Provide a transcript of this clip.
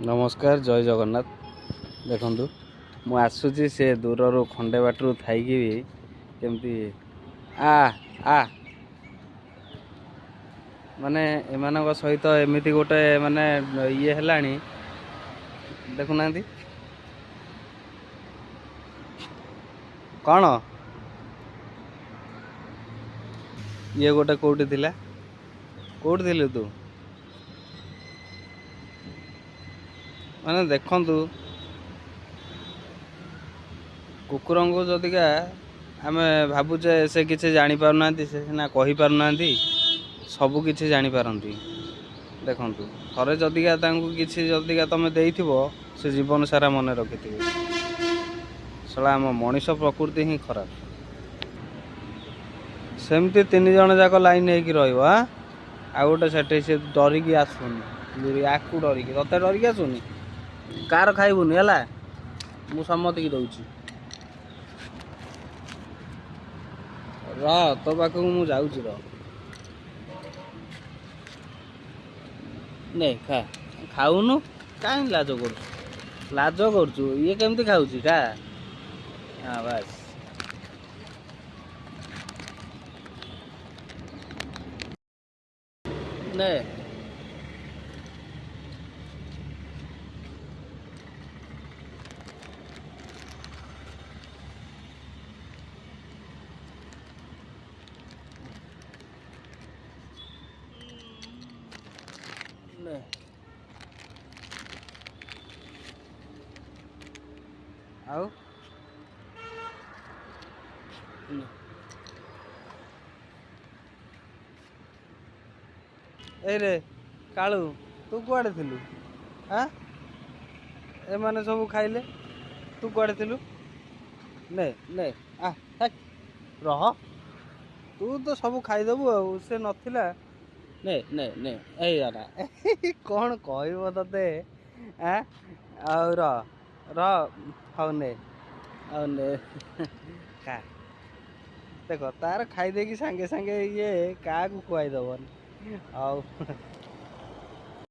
नमस्कार जय जगन्नाथ। देखु मु आसुची से दूर खंडे बाटू थी भी केमती आ आ माने एमान सहित एमती गोटे माने ये है देखुना कौन ये गोटे कौटी थिला कौटी थिलु तू माने देखंतु कुकुर को जदिका आम भावुचे से किसी जापार से सीना कही पारना सबू किसी जापारती देखु थे जदिका किसी जदिका तुम देथिबो से जीवन सारा मन रखि सला आम मनीष प्रकृति ही खराब सेमती तीन जन जाक लाइन होगी रहा आ गोटे से डरिकी आसुनी या डरिकी ते डरिकी आसुनी कार खाइबुनि है मु सम्मति की दौची तो पाखक मु जाऊँगी नहीं खा खाऊनु कहीं लाज कर ये केमती खाऊँ का हाँ बस नहीं आओ ए रे कालू तू कुआड़े थिलु हाँ ए माने सब खाइले तू कुआड़े थिलु ने ने आ रह तू तो सब खाईदेबू से नथिला ने ने ने ए यारा कौन कहब ते हाँ ने खा देख तार खाई देगी सांगे सांगे ये क्या खुआईदेवन